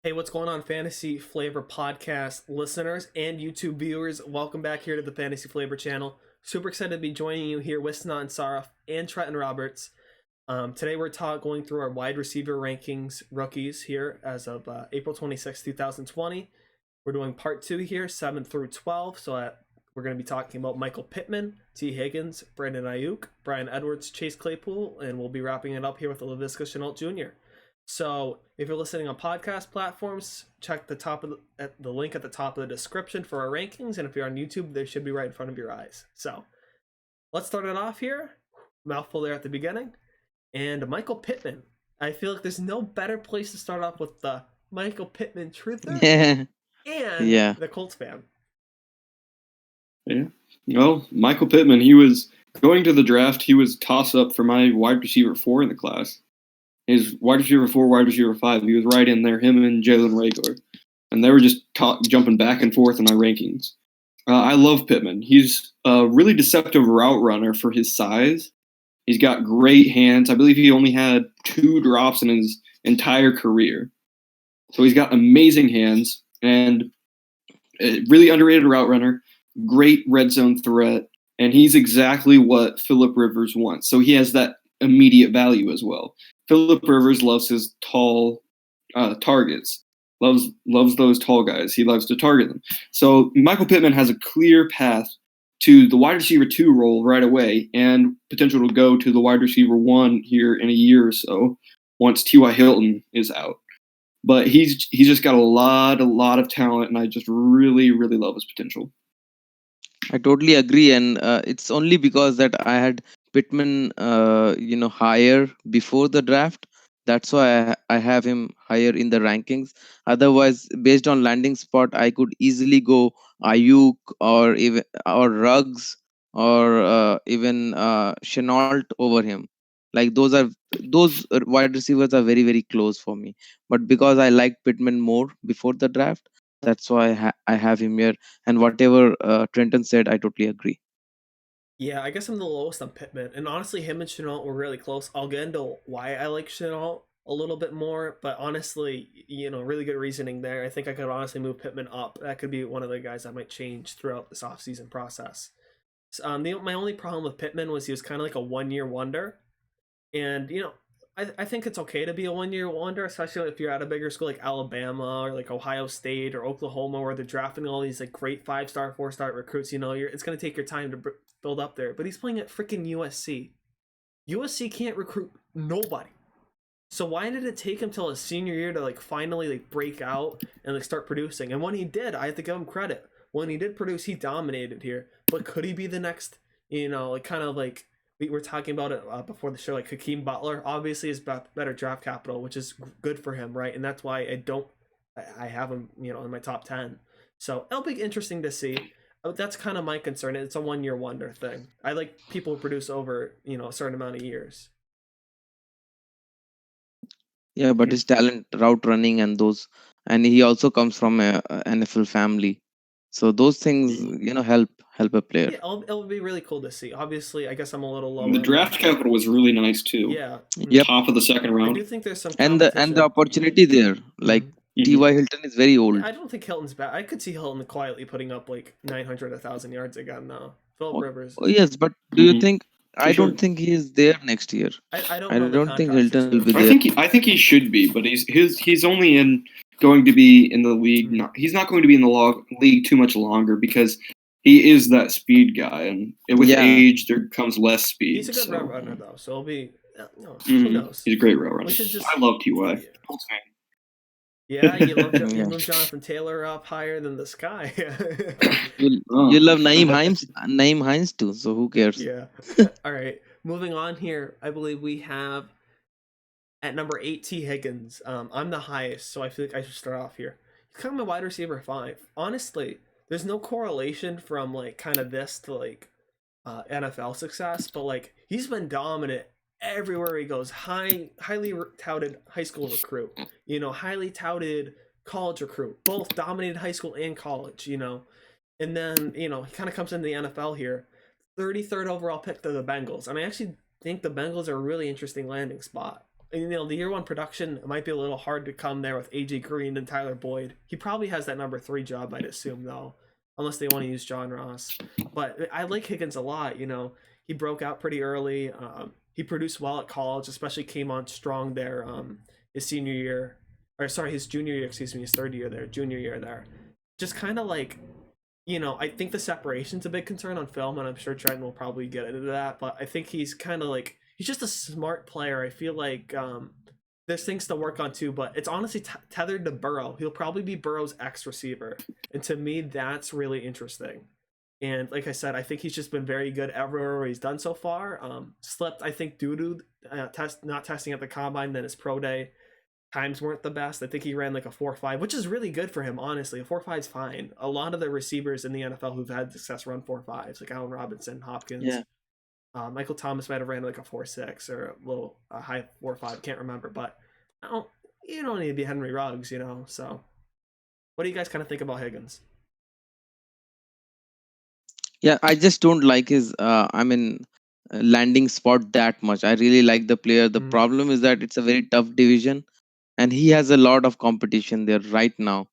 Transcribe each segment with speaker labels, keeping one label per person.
Speaker 1: Hey, what's going on, Fantasy Flavor podcast listeners and YouTube viewers? Welcome back here to the Fantasy Flavor channel. Super excited to be joining you here with Sanat and Saraf and Trenton Roberts. Today we're going through our wide receiver rankings rookies here as of April 26, 2020. We're doing part 2 here, 7 through 12. We're going to be talking about Michael Pittman, T. Higgins, Brandon Ayuk, Brian Edwards, Chase Claypool, and we'll be wrapping it up here with Laviska Shenault Jr. So if you're listening on podcast platforms, check the link at the top of the description for our rankings, and if you're on YouTube, they should be right in front of your eyes. So let's start it off here. Mouthful there at the beginning. And Michael Pittman. I feel like there's no better place to start off with the Michael Pittman truther
Speaker 2: Yeah,
Speaker 1: and
Speaker 2: yeah.
Speaker 1: the Colts fan.
Speaker 3: Yeah. Well, Michael Pittman, he was going to the draft. He was toss up for my wide receiver 4 in the class. His wide receiver 4, wide receiver 5. He was right in there, him and Jalen Rager. And they were just jumping back and forth in my rankings. I love Pittman. He's a really deceptive route runner for his size. He's got great hands. I believe he only had 2 drops in his entire career. So he's got amazing hands and a really underrated route runner, great red zone threat, and he's exactly what Philip Rivers wants. So he has that immediate value as well. Philip Rivers loves his tall targets. Loves those tall guys. He loves to target them. So Michael Pittman has a clear path to the wide receiver 2 role right away, and potential to go to the wide receiver 1 here in a year or so once T.Y. Hilton is out. But he's just got a lot of talent, and I just really love his potential.
Speaker 2: I totally agree, and it's only because that I had Pittman, higher before the draft. That's why I have him higher in the rankings. Otherwise, based on landing spot, I could easily go Ayuk or Ruggs or even Chenault over him. Like those wide receivers are very close for me. But because I liked Pittman more before the draft, that's why I have him here. And whatever Trenton said, I totally agree.
Speaker 1: Yeah, I guess I'm the lowest on Pittman. And honestly, him and Chenault were really close. I'll get into why I like Chenault a little bit more, but honestly, really good reasoning there. I think I could honestly move Pittman up. That could be one of the guys I might change throughout this offseason process. My only problem with Pittman was he was kind of like a 1 year wonder. And, I think it's okay to be a 1 year wonder, especially if you're at a bigger school like Alabama or like Ohio State or Oklahoma, where they're drafting all these like great 5-star, 4-star recruits. It's going to take your time to build up there. But he's playing at freaking USC. USC can't recruit nobody. So why did it take him till his senior year to like finally like break out and like start producing? And when he did, I have to give him credit. When he did produce, he dominated here. But could he be the next? Like kind of like we were talking about it before the show. Like Hakeem Butler, obviously is better draft capital, which is good for him, right? And that's why I have him, in my top 10. So it'll be interesting to see. That's kind of my concern. It's a 1 year wonder thing. I like people who produce over, a certain amount of years.
Speaker 2: Yeah, but his talent, route running, and those, and he also comes from a NFL family, so those things help a player.
Speaker 1: Yeah, it'll be really cool to see. Obviously, I guess I'm a little lower.
Speaker 3: The draft capital was really nice too.
Speaker 1: Yeah.
Speaker 2: Yep,
Speaker 3: Top of the second
Speaker 1: I
Speaker 3: round.
Speaker 1: do think there's some
Speaker 2: and
Speaker 1: competition.
Speaker 2: the opportunity there, like T.Y. Hilton is very old.
Speaker 1: Yeah, I don't think Hilton's bad. I could see Hilton quietly putting up like 900, 1,000 yards again, though. Philip Rivers.
Speaker 2: Oh, yes, but do you think? I
Speaker 3: sure.
Speaker 2: don't think he is there next year.
Speaker 1: I don't
Speaker 2: I
Speaker 1: know the
Speaker 2: don't think
Speaker 1: contract
Speaker 2: Hilton will be
Speaker 1: situation.
Speaker 2: there.
Speaker 3: I think he should be, but he's only going to be in the league. He's not going to be in the league too much longer because he is that speed guy, and with age there comes less speed.
Speaker 1: He's a good route runner though, so it'll be.
Speaker 3: Who knows? He's a great route runner. I love T.Y.
Speaker 1: Yeah, you love Jonathan Taylor up higher than this guy.
Speaker 2: you love Naeem Hines too, so who cares?
Speaker 1: Yeah. All right, moving on here. I believe we have at number 8 T. Higgins. I'm the highest, so I feel like I should start off here. He's kind of my wide receiver 5. Honestly, there's no correlation from like kind of this to like NFL success, but like he's been dominant everywhere he goes. Highly touted high school recruit, highly touted college recruit, both dominated high school and college, and then he kind of comes into the NFL here. 33rd overall pick to the Bengals, and I actually think the Bengals are a really interesting landing spot. the year one production, it might be a little hard to come there with AJ Green and Tyler Boyd. He probably has that number 3 job, I'd assume, though, unless they want to use John Ross. But I like Higgins a lot. He broke out pretty early. He produced well at college, especially came on strong there his senior year, or sorry, his junior year, excuse me, his third year there, junior year there. Just kind of like, I think the separation's a big concern on film, and I'm sure Trenton will probably get into that, but I think he's kind of like, he's just a smart player. I feel like there's things to work on too, but it's honestly tethered to Burrow. He'll probably be Burrow's X receiver, and to me, that's really interesting. And like I said, I think he's just been very good everywhere he's done so far. Slipped, I think, due to not testing at the combine, then his pro day times weren't the best. I think he ran like a 4.5, which is really good for him, honestly. A 4.5 is fine. A lot of the receivers in the NFL who've had success run 4.5s, like Allen Robinson, Hopkins.
Speaker 2: Yeah.
Speaker 1: Michael Thomas might have ran like a 4.6 or a high 4.5. Can't remember, but you don't need to be Henry Ruggs, So, what do you guys kind of think about Higgins?
Speaker 2: Yeah, I just don't like his landing spot that much. I really like the player. The problem is that it's a very tough division, and he has a lot of competition there right now.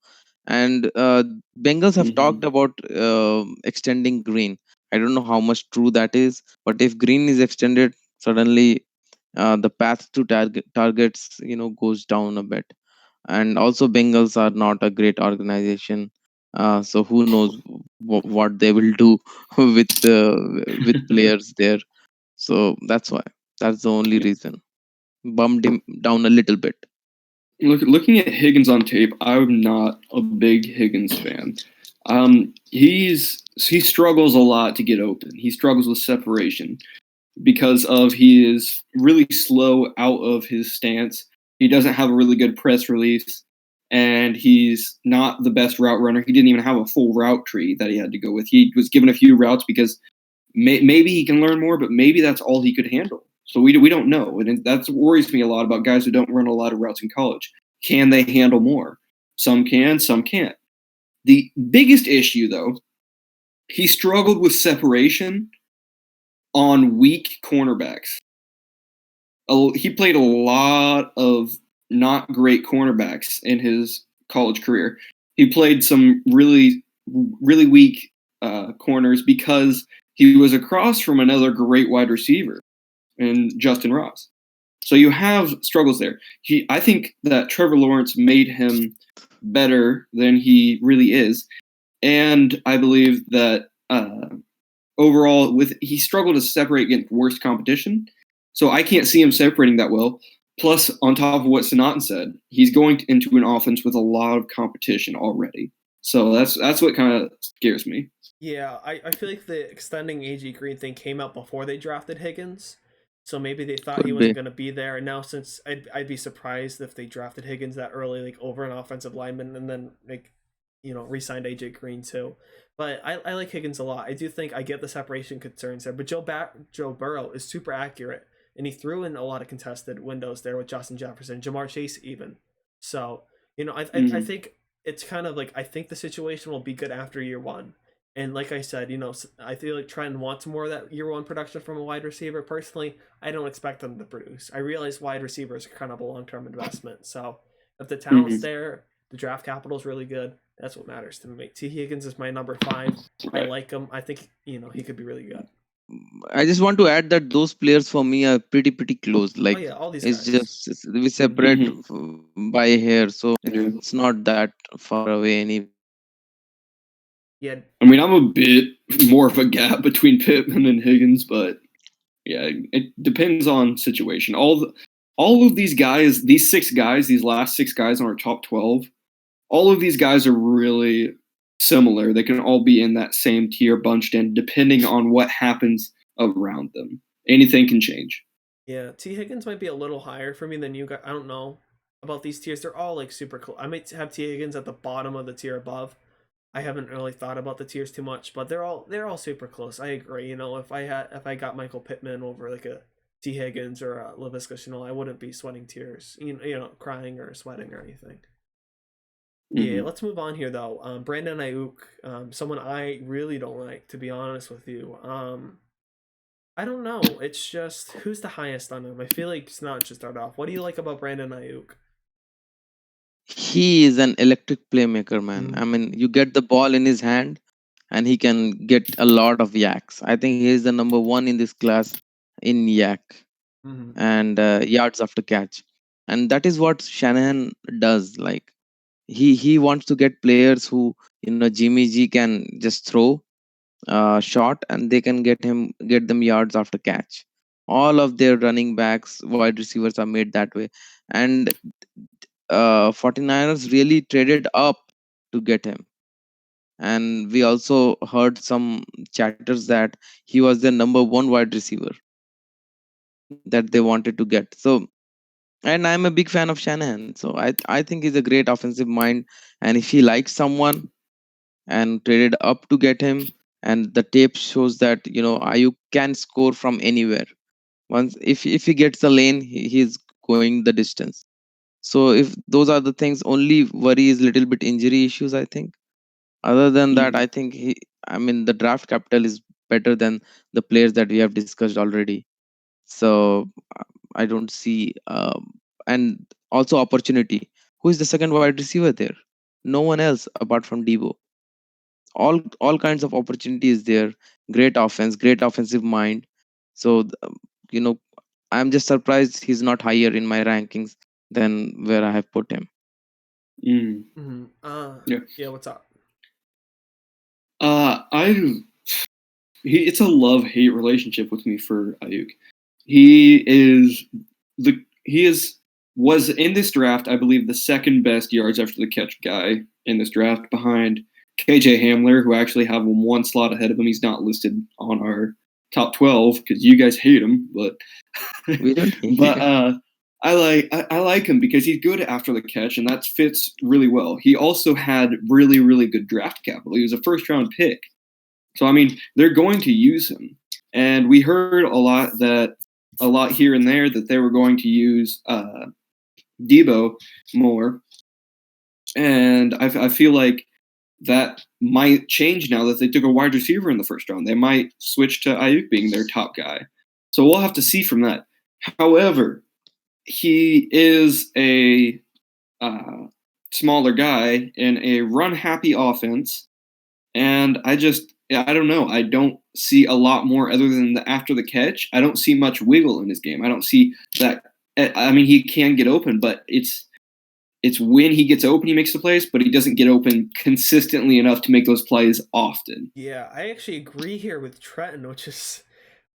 Speaker 2: And Bengals have talked about extending Green. I don't know how much true that is, but if Green is extended, suddenly the path to targets goes down a bit. And also Bengals are not a great organization, so who knows what they will do with players there. So that's the only reason bumped him down a little bit.
Speaker 3: Looking at Higgins on tape, I'm not a big Higgins fan. He struggles a lot to get open. He struggles with separation because he is really slow out of his stance. He doesn't have a really good press release, and he's not the best route runner. He didn't even have a full route tree that he had to go with. He was given a few routes because maybe he can learn more, but maybe that's all he could handle. So we don't know, and that worries me a lot about guys who don't run a lot of routes in college. Can they handle more? Some can, some can't. The biggest issue, though, he struggled with separation on weak cornerbacks. He played a lot of not great cornerbacks in his college career. He played some really, really weak corners because he was across from another great wide receiver in Justin Ross. So you have struggles there. I think that Trevor Lawrence made him better than he really is. And I believe that overall, he struggled to separate against worse competition. So I can't see him separating that well. Plus, on top of what Sanatin said, he's going into an offense with a lot of competition already. So that's what kind of scares me.
Speaker 1: Yeah, I feel like the extending AJ Green thing came out before they drafted Higgins. So maybe they thought he wasn't going to be there. And now, since I'd be surprised if they drafted Higgins that early, like over an offensive lineman, and then re-signed AJ Green too. But I like Higgins a lot. I do think I get the separation concerns there. But Joe Burrow is super accurate, and he threw in a lot of contested windows there with Justin Jefferson, Jamar Chase even. So I think it's kind of like, I think the situation will be good after year one. And like I said, I feel like Trent wants more of that year one production from a wide receiver. Personally, I don't expect them to produce. I realize wide receivers are kind of a long-term investment. So if the talent's there, the draft capital is really good. That's what matters to me. T. Higgins is my number 5. I like him. I think, he could be really good.
Speaker 2: I just want to add that those players for me are pretty close. Like,
Speaker 1: all these
Speaker 2: it's
Speaker 1: guys.
Speaker 2: just we separate by a hair, so it's not that far away any.
Speaker 1: Yeah.
Speaker 3: I mean, I'm a bit more of a gap between Pittman and Higgins, but yeah, it depends on situation. All of these guys, these last 6 guys on our top 12, all of these guys are really similar. They can all be in that same tier bunched in, depending on what happens around them. Anything can change.
Speaker 1: Yeah, T. Higgins might be a little higher for me than you guys. I don't know about these tiers. They're all like super cool. I might have T. Higgins at the bottom of the tier above. I haven't really thought about the tiers too much, but they're all super close. I agree. If I got Michael Pittman over like a T. Higgins or a Laviska Shenault, I wouldn't be sweating tears. Crying or sweating or anything. Yeah, let's move on here though. Brandon Aiyuk, someone I really don't like, to be honest with you. I don't know. It's just who's the highest on him. I feel like it's not just start off. What do you like about Brandon Ayuk?
Speaker 2: He is an electric playmaker, man. I mean, you get the ball in his hand, and he can get a lot of yaks. I think he is the number one in this class in yak
Speaker 1: Mm-hmm.
Speaker 2: and yards after catch, and that is what Shanahan does. Like he wants to get players who, Jimmy G can just throw shot and they can get them yards after catch. All of their running backs, wide receivers are made that way, and 49ers really traded up to get him. And we also heard some chatters that he was the number one wide receiver that they wanted to get. So, and I'm a big fan of Shanahan. So I think he's a great offensive mind. And if he likes someone and traded up to get him, and the tape shows that Ayuk can score from anywhere. Once if he gets the lane, he's going the distance. So if those are the things, only worry is little bit injury issues, I think. Other than that, I think I mean, the draft capital is better than the players that we have discussed already. So I don't see, and also opportunity. Who is the second wide receiver there? No one else apart from Debo. All kinds of opportunities there. Great offense, great offensive mind. So you know, I'm just surprised he's not higher in my rankings than where I have put him.
Speaker 1: Mm-hmm.
Speaker 3: Yeah.
Speaker 1: Yeah. What's up?
Speaker 3: It's a love-hate relationship with me for Ayuk. He was in this draft, I believe, the second best yards after the catch guy in this draft, behind KJ Hamler, who I actually have him one slot ahead of him. He's not listed on our top 12 because you guys hate him, but
Speaker 2: We don't hate
Speaker 3: but
Speaker 2: him.
Speaker 3: I like him because he's good after the catch, and that fits really well. He also had really, really good draft capital. He was a first-round pick. So, I mean, they're going to use him. And we heard a lot here and there that they were going to use Debo more. And I feel like that might change now that they took a wide receiver in the first round. They might switch to Ayuk being their top guy. So we'll have to see from that. However, he is a smaller guy in a run-happy offense. And I don't know. I don't see a lot more other than the after the catch. I don't see much wiggle in his game. I don't see that. I mean, he can get open, but it's when he gets open, he makes the plays, but he doesn't get open consistently enough to make those plays often.
Speaker 1: Yeah, I actually agree here with Trenton, which is,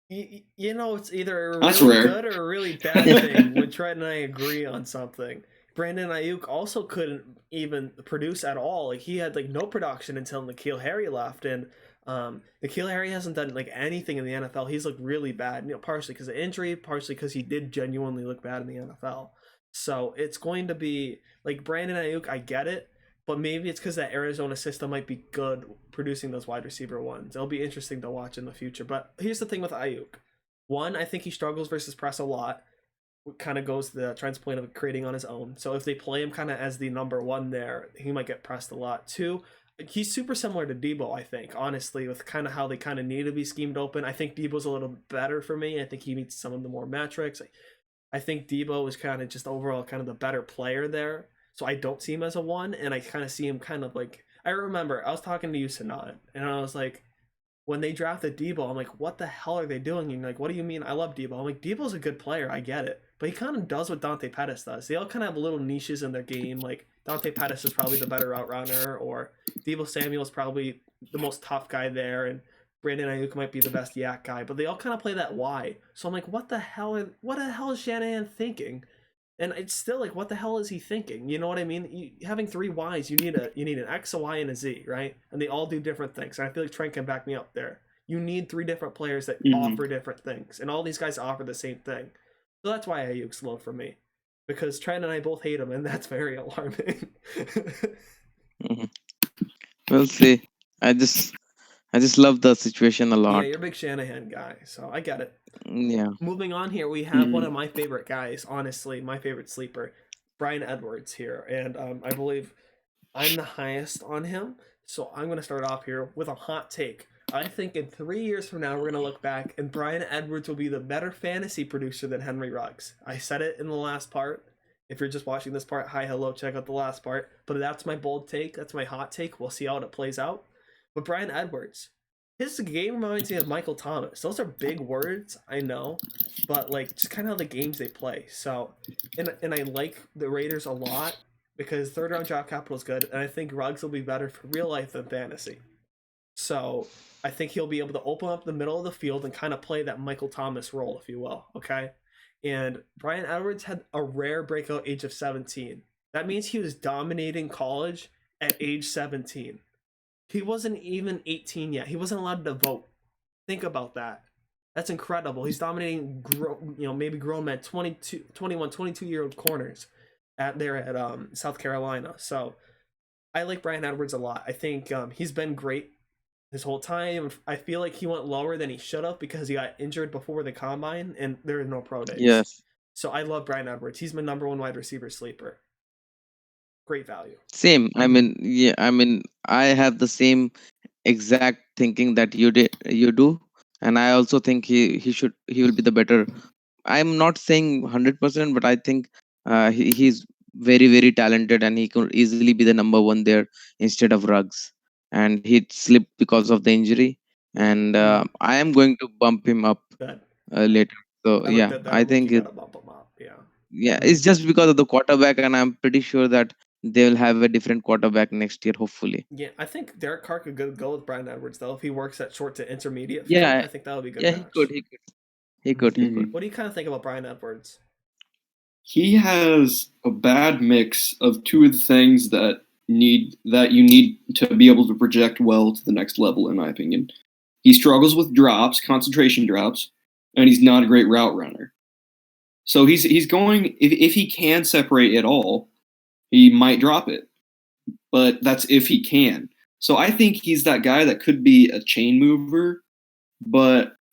Speaker 1: it's either a
Speaker 3: That's
Speaker 1: really
Speaker 3: rare.
Speaker 1: good or a really bad thing when Trenton and I agree on something. Brandon Ayuk also couldn't even produce at all. Like, he had no production until N'Keal Harry left, and N'Keal Harry hasn't done anything in the NFL. He's looked really bad, partially because of injury, partially because he did genuinely look bad in the NFL. So it's going to be like Brandon Ayuk. I get it, but maybe it's because that Arizona system might be good producing those wide receiver ones. It'll be interesting to watch in the future. But here's the thing with Ayuk. One, I think he struggles versus press a lot. Kind of goes the Trent's point of creating on his own. So if they play him kind of as the number one there, he might get pressed a lot. Two, he's super similar to Debo, I think, honestly, with kind of how they kind of need to be schemed open. I think Debo's a little bit better for me. I think he meets some of the more metrics. I think Debo is kind of just overall kind of the better player there. So I don't see him as a one, and I kind of see him kind of like, I remember I was talking to you, Sanat, and I was like, when they drafted Debo, I'm like, what the hell are they doing? And like, what do you mean? I love Debo. I'm like, Debo's a good player. I get it. But he kind of does what Dante Pettis does. They all kind of have little niches in their game. Like, Dante Pettis is probably the better route runner, or Debo Samuel is probably the most tough guy there, and Brandon Ayuk might be the best yak guy. But they all kind of play that Y. So I'm like, what the hell is Shanahan thinking? And it's still like, what the hell is he thinking? You know what I mean? Having three Ys, you need an X, a Y, and a Z, right? And they all do different things. And I feel like Trent can back me up there. You need three different players that offer different things, and all these guys offer the same thing. So that's why Ayuk's low for me, because Trent and I both hate him, and that's very alarming.
Speaker 2: We'll see. I just love the situation a
Speaker 1: Yeah,
Speaker 2: lot.
Speaker 1: you're a big Shanahan guy, so I get it.
Speaker 2: Yeah.
Speaker 1: Moving on here, we have one of my favorite guys, honestly, my favorite sleeper, Bryan Edwards here. And I believe I'm the highest on him. So I'm going to start off here with a hot take. I think in 3 years from now, we're going to look back and Brian Edwards will be the better fantasy producer than Henry Ruggs. I said it in the last part. If you're just watching this part, hi, hello, check out the last part. But that's my bold take. That's my hot take. We'll see how it plays out. But Brian Edwards, his game reminds me of Michael Thomas. Those are big words, I know, but like just kind of the games they play. So, and I like the Raiders a lot because third round draft capital is good, and I think Ruggs will be better for real life than fantasy. So I think he'll be able to open up the middle of the field and kind of play that Michael Thomas role, if you will. Okay. And Brian Edwards had a rare breakout age of 17. That means he was dominating college at age 17. He wasn't even 18 yet. He wasn't allowed to vote. Think about that. That's incredible. He's dominating, maybe grown men, 22, 21, 22-year-old corners at South Carolina. So I like Brian Edwards a lot. I think he's been great his whole time. I feel like he went lower than he should have because he got injured before the combine and there are no pro days.
Speaker 2: Yes.
Speaker 1: So I love Brian Edwards. He's my number one wide receiver sleeper. Great value.
Speaker 2: Same. I mean, I have the same exact thinking that you do, and I also think he will be the better. I'm not saying 100%, but I think he's very, very talented, and he could easily be the number one there instead of Ruggs. And he slipped because of the injury, and I am going to bump him up later. So I think
Speaker 1: you gotta bump him up.
Speaker 2: Yeah, it's just because of the quarterback, and I'm pretty sure that they'll have a different quarterback next year, hopefully.
Speaker 1: Yeah, I think Derek Carr could go with Brian Edwards though if he works at short to intermediate.
Speaker 2: Yeah,
Speaker 1: I think that would be good.
Speaker 2: Yeah, he could.
Speaker 1: What do you kind of think about Brian Edwards?
Speaker 3: He has a bad mix of two of the things that you need to be able to project well to the next level, in my opinion. He struggles with drops, concentration drops, and he's not a great route runner. So he's going, if he can separate at all, he might drop it. But that's if he can. So I think he's that guy that could be a chain mover,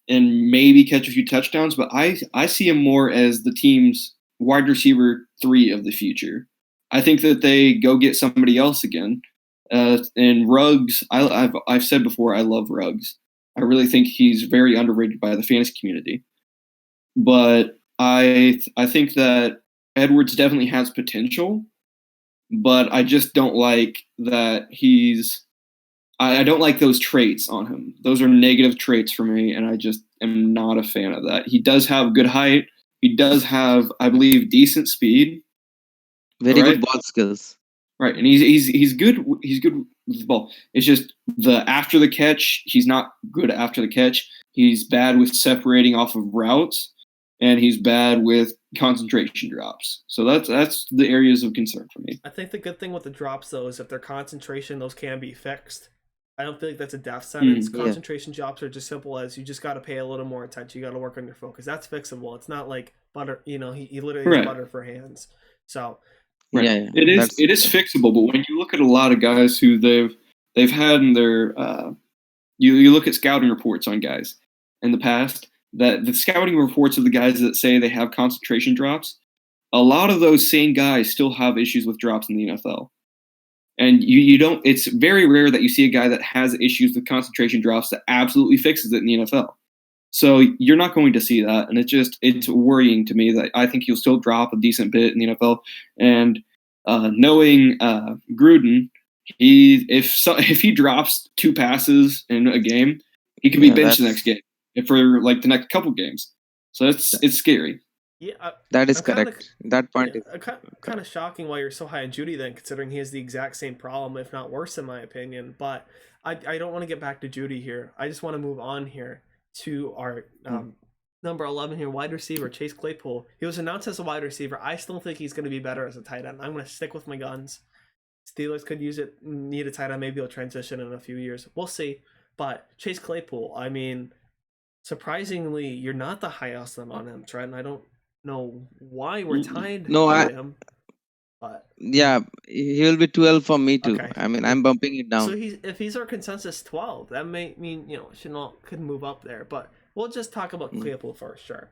Speaker 3: and maybe catch a few touchdowns. But I see him more as the team's wide receiver 3 of the future. I think that they go get somebody else again. And Ruggs, I've said before, I love Ruggs. I really think he's very underrated by the fantasy community. But I think that Edwards definitely has potential, but I just don't like that I don't like those traits on him. Those are negative traits for me, and I just am not a fan of that. He does have good height. He does have, I believe, decent speed.
Speaker 2: Very good ball skills.
Speaker 3: Right, and he's good. He's good with the ball. It's just the after the catch. He's not good after the catch. He's bad with separating off of routes, and he's bad with concentration drops. So that's the areas of concern for me.
Speaker 1: I think the good thing with the drops though is if they're concentration, those can be fixed. I don't feel like that's a death sentence. Concentration drops are just simple as you just got to pay a little more attention. You got to work on your focus. That's fixable. It's not like butter. He literally has butter for hands. So.
Speaker 3: Right. Yeah. It is fixable, but when you look at a lot of guys who they've had in their you look at scouting reports on guys in the past, that the scouting reports of the guys that say they have concentration drops, a lot of those same guys still have issues with drops in the NFL. And you don't, it's very rare that you see a guy that has issues with concentration drops that absolutely fixes it in the NFL. So you're not going to see that, and it's worrying to me that I think he'll still drop a decent bit in the NFL. And knowing Gruden, if he drops 2 passes in a game, he could be benched the next game for like the next couple games. So it's scary.
Speaker 1: Yeah,
Speaker 2: that is correct. That point is
Speaker 1: kind of shocking why you're so high on Jeudy then, considering he has the exact same problem, if not worse, in my opinion. But I don't want to get back to Jeudy here. I just want to move on here to our number 11 here, wide receiver Chase Claypool. He was announced as a wide receiver. I still think he's going to be better as a tight end. I'm going to stick with my guns. Steelers could need a tight end. Maybe he'll transition in a few years. We'll see. But Chase Claypool, I mean, surprisingly, you're not the highest on him, Trent. I don't know why we're tied to him. But
Speaker 2: yeah, he will be 12 for me too. Okay. I mean, I'm bumping it down.
Speaker 1: So if he's our consensus 12, that may mean Shenault could move up there. But we'll just talk about Claypool first, sure.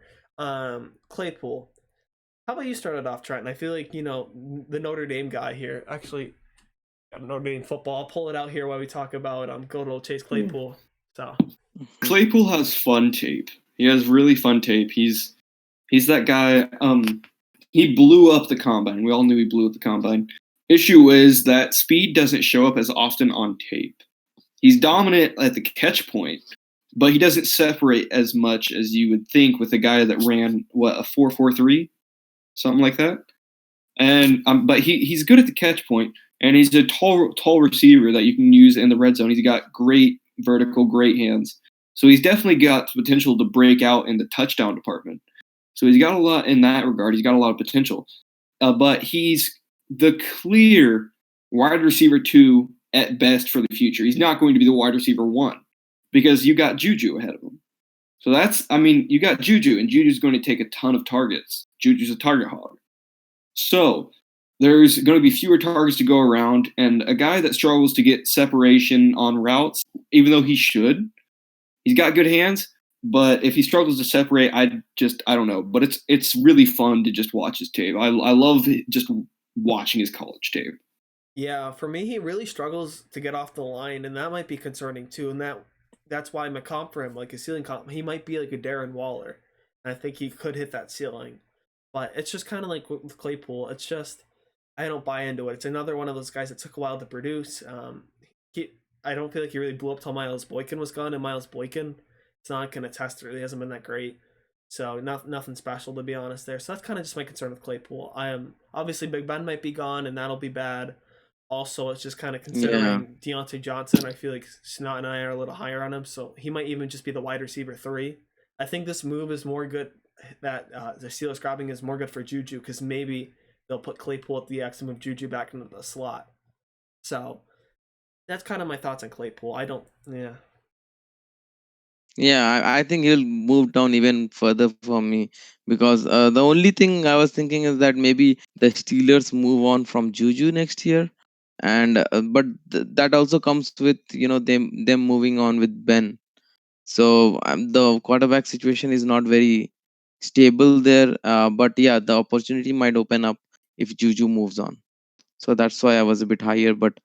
Speaker 1: Claypool, how about you start it off, Trent? And I feel like the Notre Dame guy here. Actually, got Notre Dame football. I'll pull it out here while we talk about good old Chase Claypool. So
Speaker 3: Claypool has fun tape. He has really fun tape. He's that guy. He blew up the combine. We all knew he blew up the combine. Issue is that speed doesn't show up as often on tape. He's dominant at the catch point, but he doesn't separate as much as you would think with a guy that ran a 4.43, something like that. And but he's good at the catch point, and he's a tall receiver that you can use in the red zone. He's got great vertical, great hands. So he's definitely got potential to break out in the touchdown department. So he's got a lot in that regard. He's got a lot of potential. But he's the clear wide receiver 2 at best for the future. He's not going to be the wide receiver 1 because you got Juju ahead of him. So you got Juju, and Juju's going to take a ton of targets. Juju's a target hog. So there's going to be fewer targets to go around, and a guy that struggles to get separation on routes, even though he should, he's got good hands, but if he struggles to separate, I don't know. But it's really fun to just watch his tape. I love just watching his college tape.
Speaker 1: Yeah, for me, he really struggles to get off the line, and that might be concerning too. And that's why my comp for him, like a ceiling comp, he might be like a Darren Waller. And I think he could hit that ceiling. But it's just kind of like with Claypool. It's just, I don't buy into it. It's another one of those guys that took a while to produce. I don't feel like he really blew up till Miles Boykin was gone, and Miles Boykin, it's not going to test it. He hasn't been that great. So nothing special, to be honest there. So that's kind of just my concern with Claypool. I am obviously Big Ben might be gone, and that'll be bad. Also, it's just kind of considering Deontay Johnson. I feel like Snot and I are a little higher on him, so he might even just be the wide receiver 3. I think this move is more good. That the Steelers grabbing is more good for Juju because maybe they'll put Claypool at the X and move Juju back into the slot. So that's kind of my thoughts on Claypool.
Speaker 2: I think he'll move down even further for me because the only thing I was thinking is that maybe the Steelers move on from Juju next year, and but that also comes with them moving on with Ben. So the quarterback situation is not very stable there. But yeah, the opportunity might open up if Juju moves on. So that's why I was a bit higher. But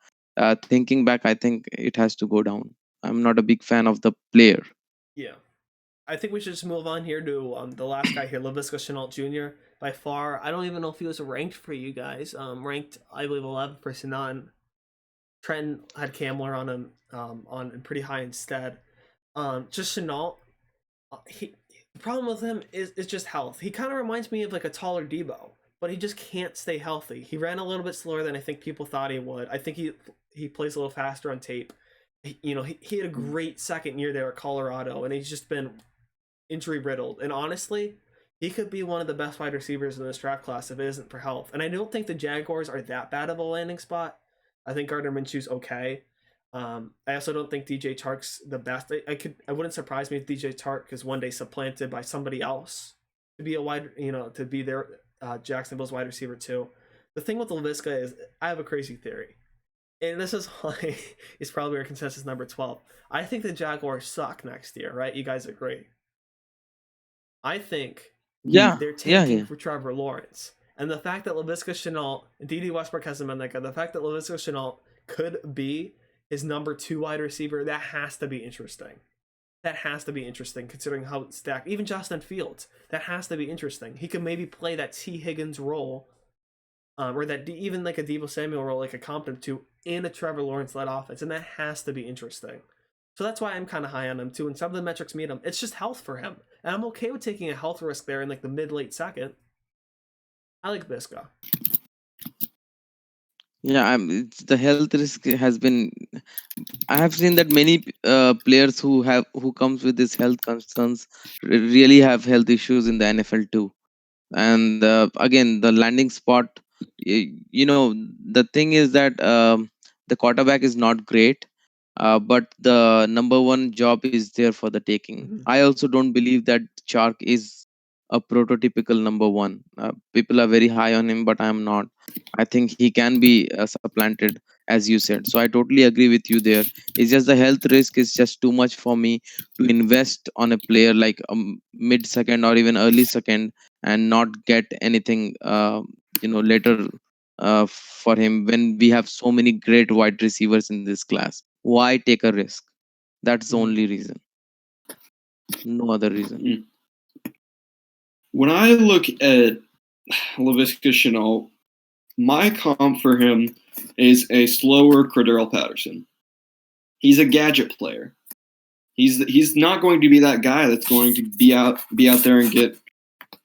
Speaker 2: thinking back, I think it has to go down. I'm not a big fan of the player.
Speaker 1: Yeah. I think we should just move on here to the last guy here, Laviska Shenault Jr. By far, I don't even know if he was ranked for you guys. Ranked, I believe, 11th for Sinan. Trent had Kamler on him on pretty high instead. Just Shenault, the problem with him is just health. He kind of reminds me of like a taller Debo, but he just can't stay healthy. He ran a little bit slower than I think people thought he would. I think he plays a little faster on tape. He had a great second year there at Colorado, and he's just been injury riddled. And honestly, he could be one of the best wide receivers in this draft class if it isn't for health. And I don't think the Jaguars are that bad of a landing spot. I think Gardner Minshew's okay. I also don't think DJ Chark's the best. I wouldn't surprise me if DJ Chark is one day supplanted by somebody else to be to be their Jacksonville's wide receiver too. The thing with Laviska is I have a crazy theory. And this is why it's probably our consensus number 12. I think the Jaguars suck next year, right? You guys agree? I think they're tanking for Trevor Lawrence. And the fact that Laviska Shenault, D.D. Westbrook hasn't been that good, the fact that Laviska Shenault could be his number 2 wide receiver, that has to be interesting. That has to be interesting considering how it's stacked. Even Justin Fields, that has to be interesting. He could maybe play that T. Higgins role, or that even like a Deebo Samuel role, like a competent 2 in a Trevor Lawrence-led offense, and that has to be interesting. So that's why I'm kind of high on him too, and some of the metrics meet him. It's just health for him, and I'm okay with taking a health risk there in like the mid-late second. I like Viska.
Speaker 2: Yeah, the health risk has been. I have seen that many players who comes with these health concerns really have health issues in the NFL too. And again, the landing spot. The thing is that the quarterback is not great, but the number 1 job is there for the taking.
Speaker 1: Mhm.
Speaker 2: I also don't believe that Chark is a prototypical number 1. People are very high on him, but I'm not. I think he can be supplanted, as you said. So I totally agree with you there. It's just the health risk is just too much for me to invest on a player like mid second or even early second and not get anything later for him when we have so many great wide receivers in this class. Why take a risk? That's the
Speaker 1: Mhm.
Speaker 2: only reason. No other reason.
Speaker 3: When I look at Laviska Shenault, my comp for him is a slower Cordell Patterson. He's a gadget player. He's not going to be that guy that's going to be out there and get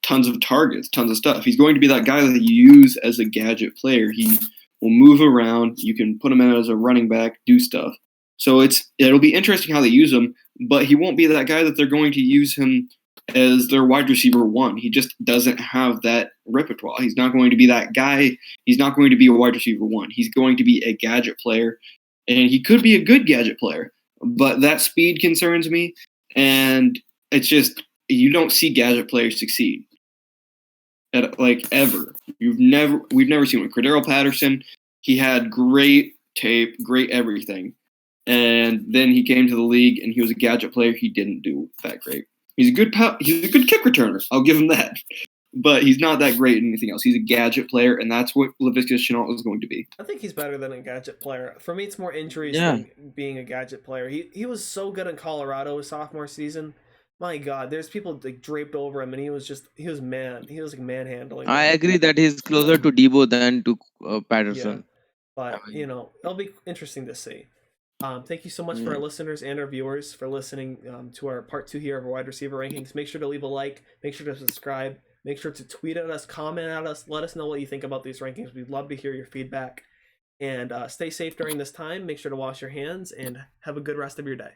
Speaker 3: tons of targets, tons of stuff. He's going to be that guy that you use as a gadget player. He will move around. You can put him in as a running back, do stuff. So it'll be interesting how they use him, but he won't be that guy that they're going to use him as their wide receiver one. He just doesn't have that repertoire. He's not going to be that guy. He's not going to be a wide receiver one. He's going to be a gadget player, and he could be a good gadget player, but that speed concerns me, and it's just you don't see gadget players succeed like ever. We've never seen one. Cordell Patterson, he had great tape, great everything. And then he came to the league and he was a gadget player. He didn't do that great. He's a good kick returner. I'll give him that. But he's not that great in anything else. He's a gadget player, and that's what Laviska Shenault is going to be.
Speaker 1: I think he's better than a gadget player. For me, it's more injuries
Speaker 2: Yeah.
Speaker 1: than being a gadget player. He was so good in Colorado his sophomore season. My God, there's people like draped over him, and he was like manhandling.
Speaker 2: I
Speaker 1: them.
Speaker 2: agree that he's closer to Debo than to Patterson.
Speaker 1: But it'll be interesting to see. Thank you so much for our listeners and our viewers for listening to our part 2 here of our wide receiver rankings. Make sure to leave a like. Make sure to subscribe. Make sure to tweet at us, comment at us. Let us know what you think about these rankings. We'd love to hear your feedback. And stay safe during this time. Make sure to wash your hands and have a good rest of your day.